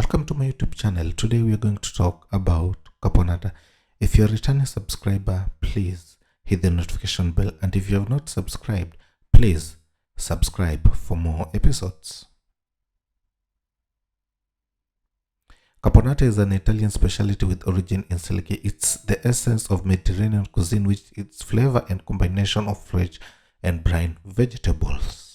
Welcome to my YouTube channel. Today we are going to talk about caponata. If you're a returning subscriber, please hit the notification bell, and if you have not subscribed, please subscribe for more episodes. Caponata is an Italian specialty with origin in Sicily. It's the essence of Mediterranean cuisine, with its flavor and combination of fresh and brine vegetables.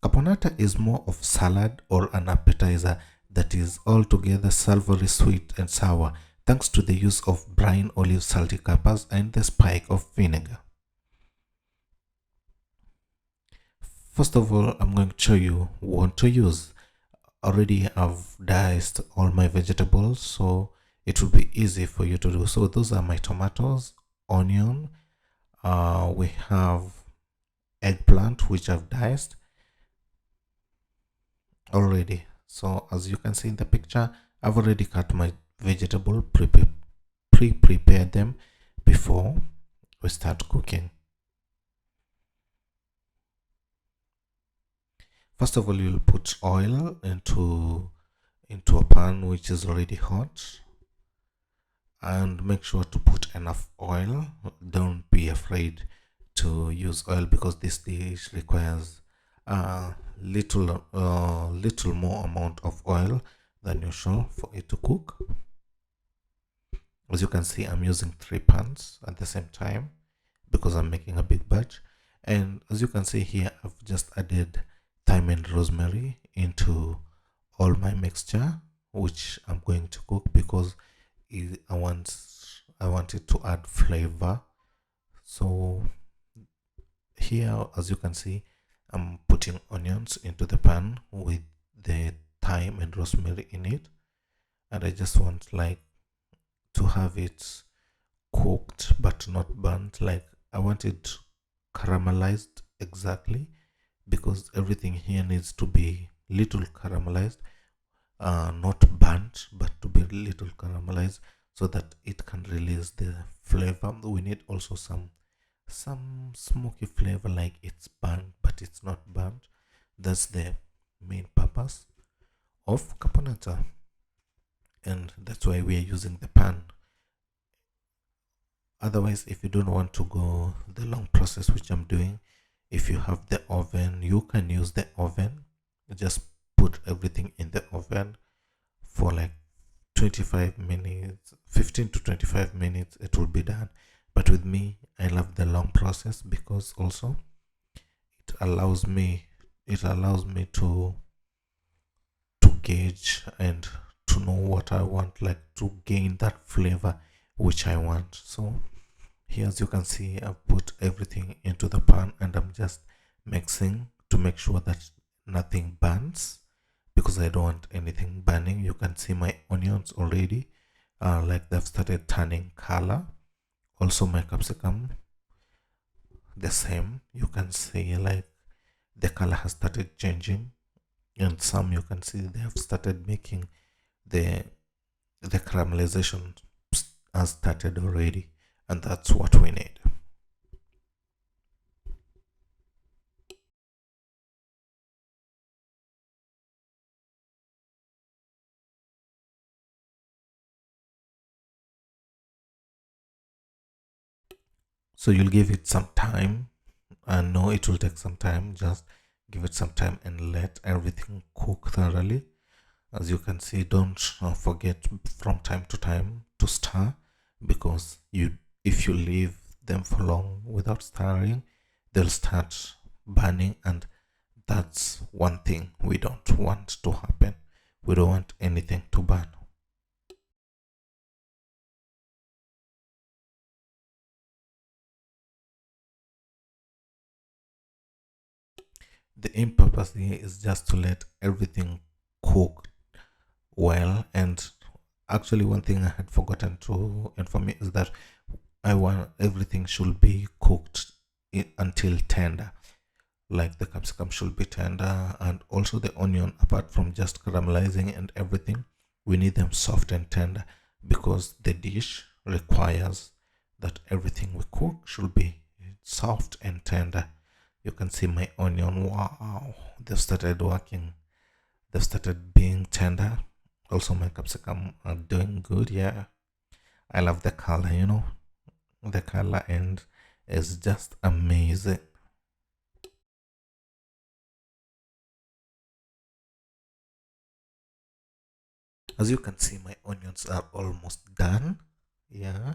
Caponata is more of salad or an appetizer that is altogether savory, sweet and sour, thanks to the use of brine, olive, salty capers and the spike of vinegar. First of all, I'm going to show you what to use. Already I've diced all my vegetables, so it will be easy for you to do. So those are my tomatoes, onion, we have eggplant which I've diced already. So as you can see in the picture, I've already cut my vegetable, pre-prepared them before we start cooking. First of all, you'll put oil into a pan which is already hot, and make sure to put enough oil. Don't be afraid to use oil because this dish requires little more amount of oil than usual for it to cook. As you can see, I'm using 3 pans at the same time because I'm making a big batch. And as you can see here, I've just added thyme and rosemary into all my mixture, which I'm going to cook because I want it to add flavor. So here, as you can see, I'm putting onions into the pan with the thyme and rosemary in it, and I just want to have it cooked but not burnt. I want it caramelized exactly, because everything here needs to be little caramelized, not burnt, but to be little caramelized so that it can release the flavor. We need also some smoky flavor, like it's burnt but it's not burnt. That's the main purpose of caponata, and that's why we are using the pan. Otherwise, if you don't want to go the long process which I'm doing, if you have the oven, you can use the oven. Just put everything in the oven for 25 minutes, 15 to 25 minutes, it will be done. But with me, I love the long process because also it allows me to gauge and to know what I want, to gain that flavor which I want. So here, as you can see, I've put everything into the pan and I'm just mixing to make sure that nothing burns, because I don't want anything burning. You can see my onions already they've started turning color. Also my capsicum, the same. You can see the color has started changing, and some you can see they have started making the caramelization has started already, and that's what we need. So you'll give it some time, and no, it will take some time. Just give it some time and let everything cook thoroughly. As you can see, don't forget from time to time to stir, because if you leave them for long without stirring, they'll start burning, and that's one thing we don't want to happen. We don't want anything to burn. The aim purpose here is just to let everything cook well. And actually, one thing I had forgotten to inform you is that I want everything should be cooked until tender. Like the capsicum should be tender, and also the onion, apart from just caramelizing and everything, we need them soft and tender, because the dish requires that everything we cook should be soft and tender. You can see my onion, wow, they've started working they've started being tender. Also my capsicum are doing good. Yeah, I love the color, the color, and it's just amazing. As you can see, my onions are almost done. Yeah,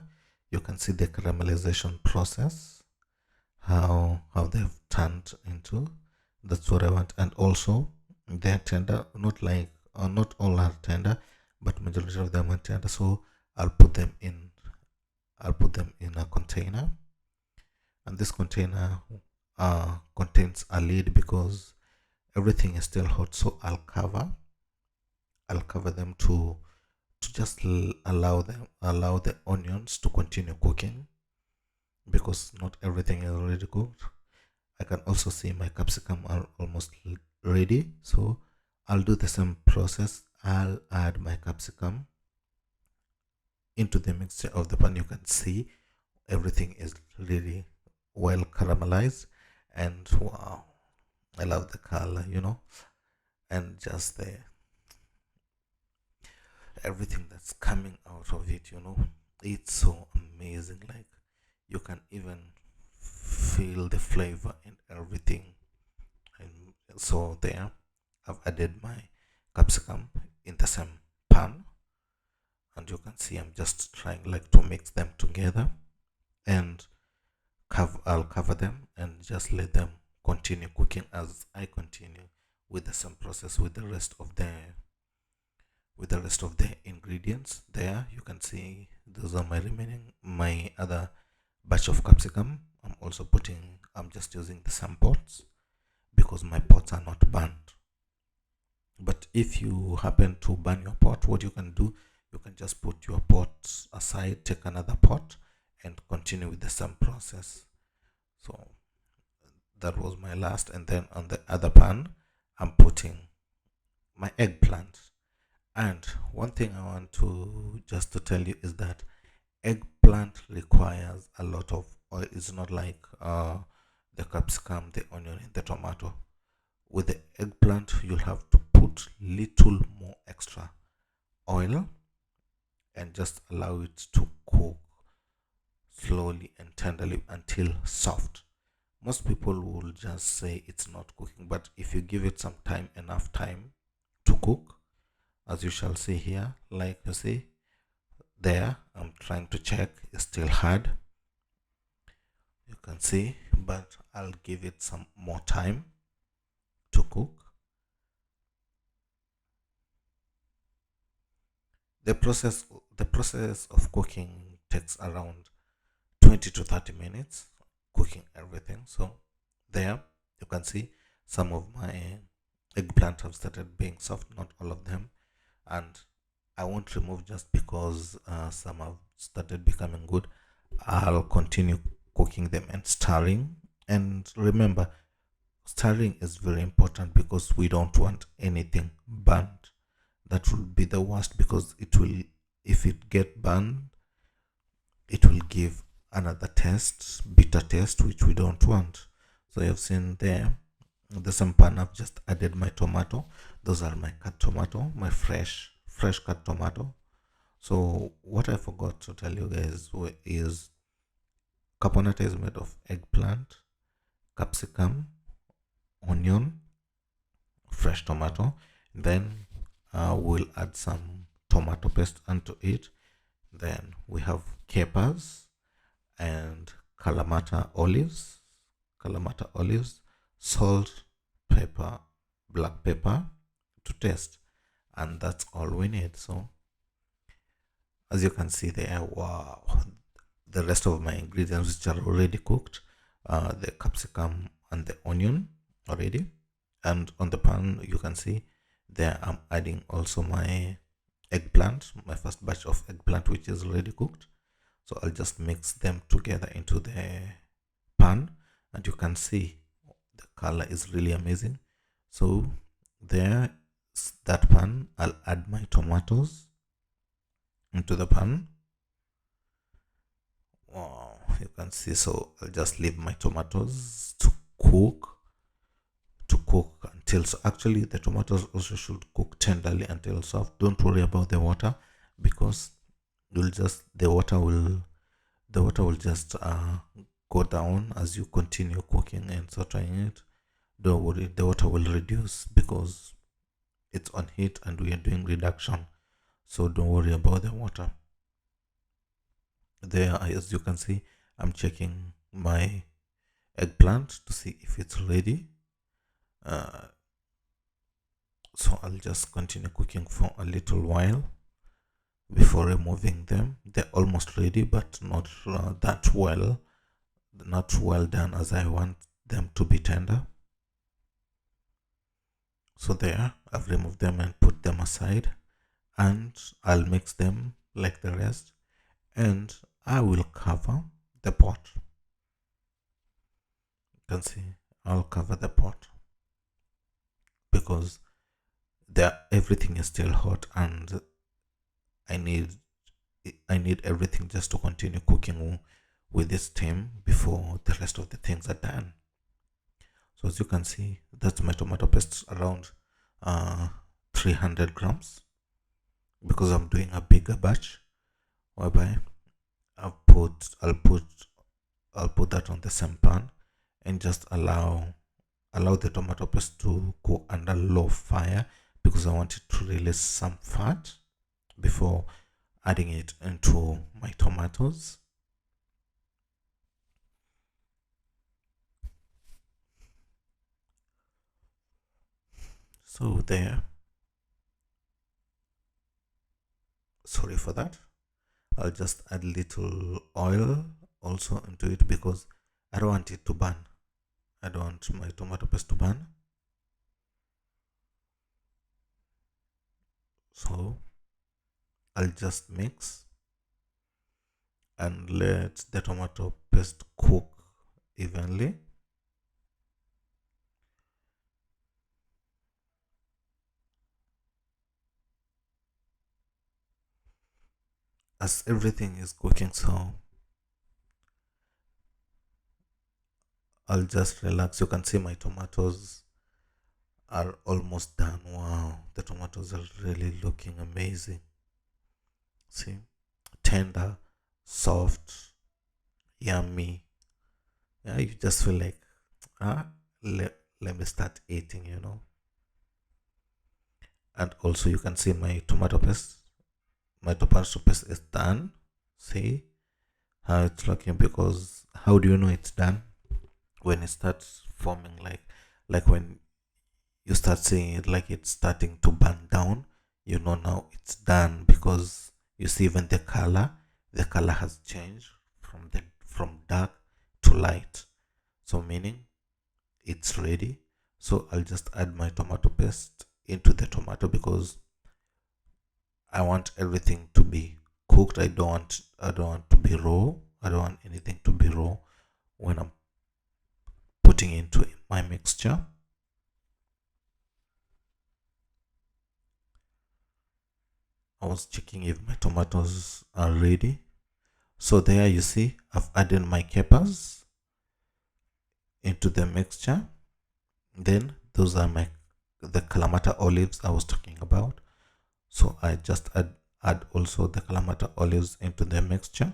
you can see the caramelization process, how they've turned into. That's what I want. And also they're tender, not like not all are tender, but majority of them are tender. So I'll put them in I'll put them in a container, and this container contains a lid because everything is still hot. So I'll cover them to just allow the onions to continue cooking, because not everything is already cooked. I can also see my capsicum are almost ready, so I'll do the same process. I'll add my capsicum into the mixture of the pan. You can see everything is really well caramelized, and wow, I love the color, and just the everything that's coming out of it, it's so amazing. Like, you can even feel the flavor and everything. And so there, I've added my capsicum in the same pan, and you can see I'm just trying like to mix them together, and I'll cover them and just let them continue cooking as I continue with the same process with the rest of the ingredients. There you can see those are my other batch of capsicum. I'm just using the same pots because my pots are not burnt. But if you happen to burn your pot, what you can do, you can just put your pot aside, take another pot, and continue with the same process. So that was my last. And then on the other pan, I'm putting my eggplant. And one thing I want to just to tell you is that eggplant requires a lot of oil. It's not like the capsicum, the onion, and the tomato. With the eggplant, you'll have to put little more extra oil and just allow it to cook slowly and tenderly until soft. Most people will just say it's not cooking, but if you give it enough time to cook, as you shall see here, like you see there, I'm trying to check, it's still hard, you can see, but I'll give it some more time to cook. The process of cooking takes around 20 to 30 minutes, cooking everything. So there you can see some of my eggplant have started being soft, not all of them, and I won't remove just because some have started becoming good. I'll continue cooking them and stirring. And remember, stirring is very important because we don't want anything burnt. That will be the worst, because if it get burned, it will give another bitter taste, which we don't want. So you've seen there, the same pan, I've just added my tomato. Those are my cut tomato, my fresh cut tomato. So what I forgot to tell you guys is caponata is made of eggplant, capsicum, onion, fresh tomato. Then we'll add some tomato paste onto it. Then we have capers and Kalamata olives, salt, pepper, black pepper to taste, and that's all we need. So as you can see there, wow, the rest of my ingredients which are already cooked, the capsicum and the onion already, and on the pan you can see there I'm adding also my eggplant, my first batch of eggplant, which is already cooked. So I'll just mix them together into the pan, and you can see the color is really amazing. So there, that pan, I'll add my tomatoes into the pan. Wow, you can see. So I'll just leave my tomatoes to cook until actually the tomatoes also should cook tenderly until soft. Don't worry about the water, because you'll just the water will just go down as you continue cooking and sauteing it. Don't worry, the water will reduce because it's on heat and we are doing reduction, so don't worry about the water. There, as you can see, I'm checking my eggplant to see if it's ready. uh, so I'll just continue cooking for a little while before removing them. They're almost ready, but not not well done as I want them to be tender. So there, I've removed them and put them aside, and I'll mix them like the rest, and I will cover the pot. You can see I'll cover the pot because everything is still hot, and I need I need everything just to continue cooking with this steam before the rest of the things are done. So as you can see, that's my tomato paste, around uh, 300 grams, because I'm doing a bigger batch, whereby I'll put that on the same pan and just allow the tomato paste to cook under low fire, because I want it to release some fat before adding it into my tomatoes. So there, sorry for that. I'll just add little oil also into it because I don't want it to burn. I don't want my tomato paste to burn. So I'll just mix and let the tomato paste cook evenly. As everything is cooking, so I'll just relax. You can see my tomatoes are almost done. Wow, the tomatoes are really looking amazing. See, tender, soft, yummy. Yeah, you just feel like, ah, let me start eating. And also you can see my tomato paste. My tomato paste is done. See how it's looking, because how do you know it's done? When it starts forming, like when you start seeing it like it's starting to burn down, you know now it's done, because you see even the color has changed from dark to light, so meaning it's ready. So I'll just add my tomato paste into the tomato, because I want everything to be cooked. I don't want to be raw. I don't want anything to be raw when I'm putting into my mixture. I was checking if my tomatoes are ready. So there you see I've added my capers into the mixture. Then those are the Kalamata olives I was talking about. So I just add also the Kalamata olives into the mixture.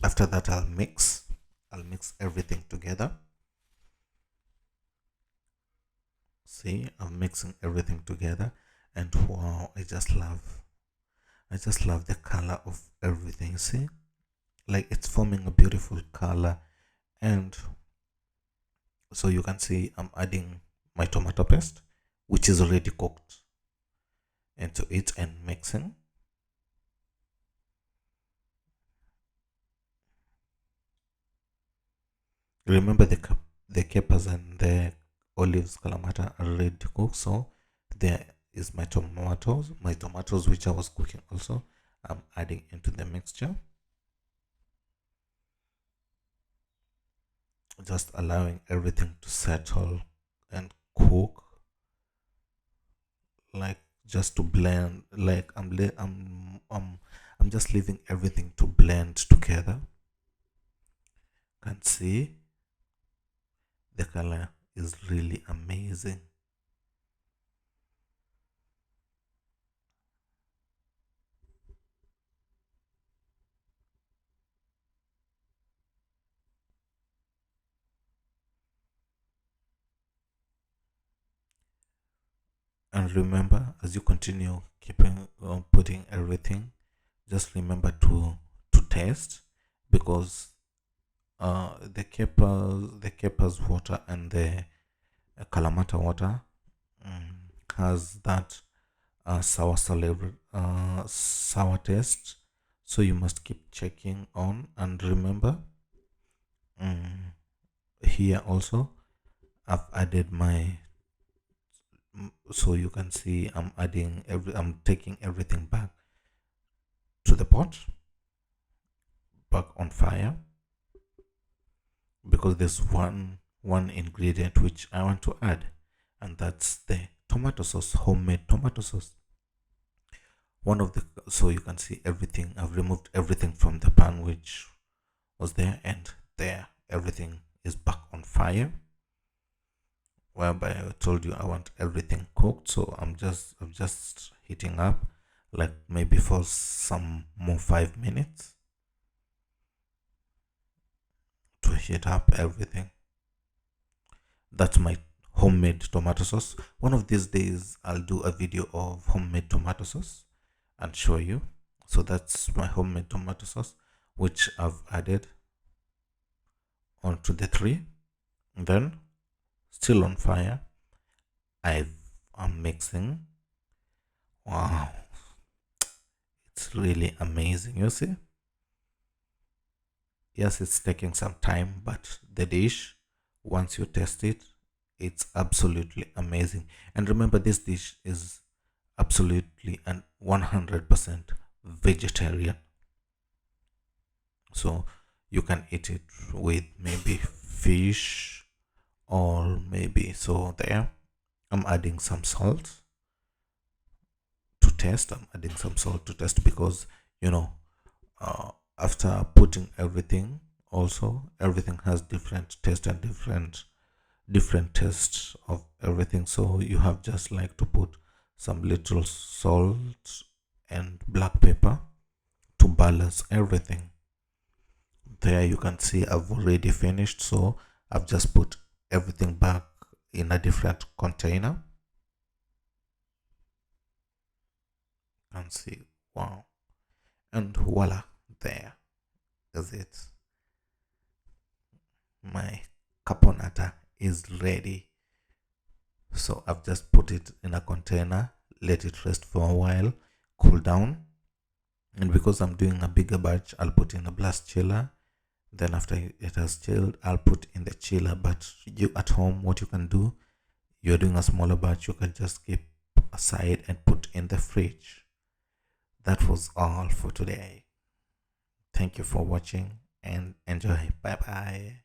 After that, I'll mix everything together. See, I'm mixing everything together, and wow, I just love the color of everything. See, like it's forming a beautiful color. And so you can see I'm adding my tomato paste, which is already cooked, into it and mixing. Remember the capers and the olives calamata are ready to cook. So there is my tomatoes which I was cooking also. I'm adding into the mixture, just allowing everything to settle and cook, like just to blend. Like I'm I'm just leaving everything to blend together. You can see the color is really amazing. And remember, as you continue keeping putting everything, just remember to taste, because the capers water and the Kalamata water has that sour taste. So you must keep checking on. And remember, um, here also I've added my, so you can see I'm taking everything back to the pot, back on fire, because there's one ingredient which I want to add, and that's the tomato sauce, homemade tomato sauce. So you can see everything, I've removed everything from the pan which was there, and there everything is back on fire, whereby I told you I want everything cooked. So I'm just heating up, like maybe for some more 5 minutes to heat up everything. That's my homemade tomato sauce. One of these days I'll do a video of homemade tomato sauce and show you. So that's my homemade tomato sauce, which I've added onto the three. And then, still on fire, I'm mixing. Wow, it's really amazing. You see, yes, it's taking some time, but the dish, once you taste it, it's absolutely amazing. And remember, this dish is absolutely and 100% vegetarian. So you can eat it with maybe fish, or maybe, so there I'm adding some salt to taste. I'm adding some salt to taste because, you know, after putting everything, also everything has different taste and different tastes of everything. So you have just like to put some little salt and black pepper to balance everything. There you can see I've already finished, so I've just put everything back in a different container. You can see, wow, and voila, there is it. My caponata is ready. So I've just put it in a container, let it rest for a while, cool down. And because I'm doing a bigger batch, I'll put in a blast chiller. Then after it has chilled, I'll put in the chiller. But you at home, what you can do, you're doing a smaller batch, you can just keep aside and put in the fridge. That was all for today. Thank you for watching and enjoy. Bye bye.